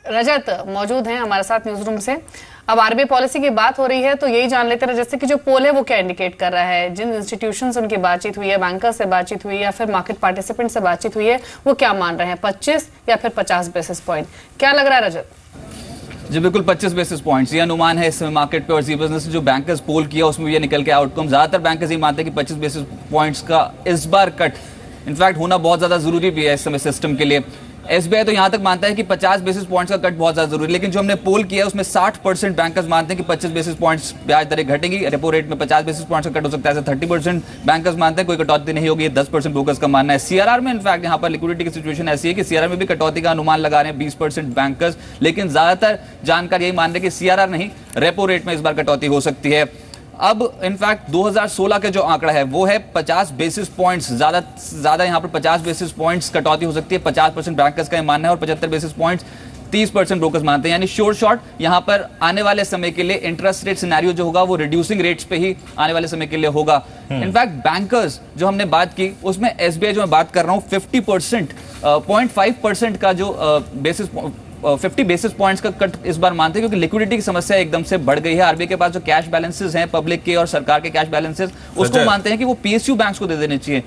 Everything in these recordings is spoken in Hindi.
रजत मौजूद हैं हमारे साथ न्यूज रूम से। अब आरबीआई पॉलिसी की बात हो रही है तो यही जान लेते हैं जैसे कि जो पोल है वो क्या इंडिकेट कर रहा है, जिन इंस्टीट्यूशन से उनकी बातचीत हुई है, बैंकर से बातचीत हुई है या फिर मार्केट पार्टिसिपेंट से बातचीत हुई है, वो क्या मान रहे हैं, 25 या फिर 50 बेसिस पॉइंट, क्या लग रहा है रजत? जी बिल्कुल 25 बेसिस पॉइंट्स ये अनुमान है इस मार्केट पे, और जी बिजनेस जो बैंकर्स पोल किया उसमें ये निकल के आउटकम, ज्यादातर बैंकर्स ये मानते हैं कि 25 बेसिस पॉइंट्स का इस बार कट इनफैक्ट होना बहुत ज्यादा जरूरी भी है इस समय सिस्टम के लिए। एसबीआई तो यहां तक मानता है कि 50 बेसिस पॉइंट्स का कट बहुत ज्यादा जरूरी है, लेकिन जो हमने पोल किया उसमें 60% बैंकर्स मानते हैं कि 25 बेसिस पॉइंट्स ब्याज दरें घटेंगी, रेपो रेट में 50 बेसिस पॉइंट्स का कट हो सकता है। 30% बैंकर्स मानते हैं कोई कटौती नहीं होगी, 10% ब्रोकर्स का मानना है। सीआरआर में इनफैक्ट यहां पर लिक्विडिटी की सिचुएशन ऐसी है कि सीआरआर में भी कटौती का अनुमान लगा रहे हैं 20% बैंकर्स, लेकिन ज्यादातर जानकार यही मान रहे हैं कि सीआरआर नहीं रेपो रेट में इस बार कटौती हो सकती है। अब इनफैक्ट 2016 का जो आंकड़ा है वो है 50 बेसिस पॉइंट्स, ज्यादा यहां पर 50 बेसिस पॉइंट्स कटौती हो सकती है, 50% बैंकर्स का मानना है, और 75 बेसिस पॉइंट्स 30% ब्रोकर्स मानते हैं। यानी शॉर्ट यहां पर आने वाले समय के लिए इंटरेस्ट रेट सिनेरियो जो होगा वो रिड्यूसिंग रेट्स पे ही आने वाले समय के लिए होगा। इनफैक्ट बैंकर्स जो हमने बात की उसमें एसबीआई जो मैं बात कर रहा हूं 50% 0.5% का जो 50 बेसिस पॉइंट्स का कट इस बार मानते हैं, क्योंकि लिक्विडिटी की समस्या एकदम से बढ़ गई है। आरबीआई के पास जो कैश बैलेंसेस हैं पब्लिक के और सरकार के कैश बैलेंसेस, उसको मानते हैं कि वो पीएसयू बैंक्स को दे देने चाहिए।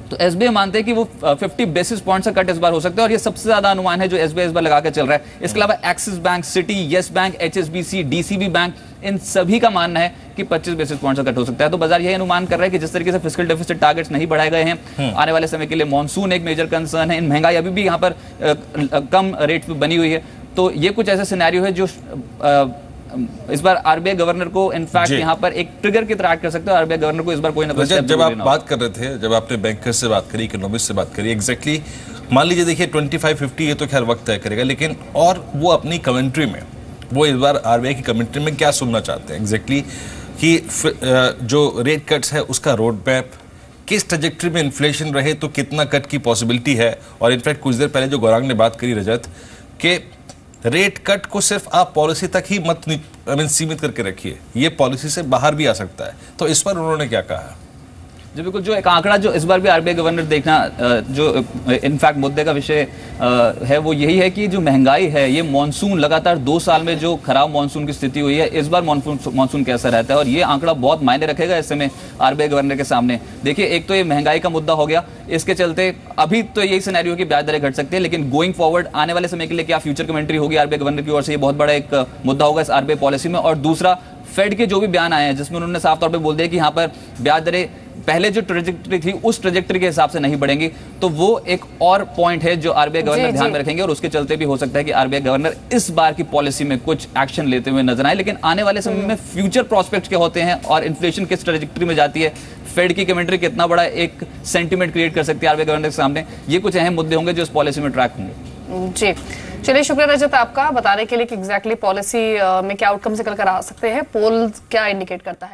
तो एसबीआई मानते हैं कि वो 50 बेसिस पॉइंट्स का कट इस बार हो सकता है, और ये सबसे ज्यादा अनुमान है जो एसबीआई इस बार लगा के चल रहा है। इसके अलावा Axis Bank, Citi, Yes Bank, HSBC, DCB Bank, इन सभी का मानना है कि 25 बेसिस पॉइंट्स का कट हो सकता है। तो बाजार यही अनुमान कर रहा है कि जिस तरीके से फिस्कल डेफिसिट टारगेट्स नहीं बढ़ाए गए हैं आने वाले समय के लिए, मॉनसून एक मेजर कंसर्न है, महंगाई अभी भी यहाँ पर कम रेट पे बनी हुई है, तो ये कुछ ऐसा सिनेरियो है जो इस बार आरबीआई गवर्नर को इनफैक्ट यहाँ पर एक ट्रिगर की तरह एक्ट कर सकते हैं। आरबीआई गवर्नर को इस बार कोई ना कोई स्टेप जब आप बात कर रहे थे, जब आपने बैंकर से बात करी, इकोनॉमिस्ट से बात करी, एग्जैक्टली मान लीजिए देखिए 25-50 ये तो खैर वक्त तय करेगा, लेकिन और वो अपनी कमेंट्री में वो इस बार आरबीआई की कमेंट्री में क्या सुनना चाहते हैं एग्जैक्टली कि जो रेट कट्स है उसका रोड मैप, किस ट्रैजेक्टरी में इन्फ्लेशन रहे तो कितना कट की पॉसिबिलिटी है। और इनफैक्ट कुछ देर पहले जो गौरांग ने बात करी रजत के रेट कट को सिर्फ आप पॉलिसी तक ही मत सीमित करके रखिए, ये पॉलिसी से बाहर भी आ सकता है, तो इस पर उन्होंने क्या कहा? जी बिल्कुल, जो एक आंकड़ा जो इस बार भी आरबीआई गवर्नर देखना जो इनफैक्ट मुद्दे का विषय है वो यही है कि जो महंगाई है, ये मॉनसून लगातार 2 साल में जो खराब मॉनसून की स्थिति हुई है, इस बार मॉनसून कैसा रहता है, और ये आंकड़ा बहुत मायने रखेगा इस समय आरबीआई गवर्नर के सामने। देखिए, एक तो ये महंगाई का मुद्दा हो गया, इसके चलते अभी तो यही सिनेरियो की ब्याज दरें घट सकती है, लेकिन गोइंग फॉरवर्ड आने वाले समय के लिए क्या फ्यूचर कमेंट्री होगी आरबीआई गवर्नर की ओर से, ये बहुत बड़ा एक मुद्दा होगा इस आरबीआई पॉलिसी में। और दूसरा, फेड के जो भी बयान आए हैं जिसमें उन्होंने साफ तौर पर बोल दिया कि यहाँ पर ब्याज दरें पहले जो ट्रेजेक्टरी थी उस ट्रेजेक्टरी के हिसाब से नहीं बढ़ेंगी, तो वो एक और पॉइंट है जो आरबीआई गवर्नर ध्यान में रखेंगे, और उसके चलते भी हो सकता है कि आरबीआई गवर्नर इस बार की पॉलिसी में कुछ एक्शन लेते हुए नजर आए। लेकिन आने वाले समय में फ्यूचर प्रोस्पेक्ट्स क्या होते हैं और इन्फ्लेशन किस ट्रेजेक्टरी में जाती है, फेड की कमेंट्री कितना बड़ा एक सेंटिमेंट क्रिएट कर सकती है आरबीआई गवर्नर के सामने, ये कुछ अहम मुद्दे होंगे जो इस पॉलिसी में ट्रैक होंगे। जी चलिए, शुक्रिया रजत आपका बताने के लिए कि एग्जैक्टली पॉलिसी में क्या आउटकम्स निकल कर आ सकते हैं, पोल क्या इंडिकेट करता है।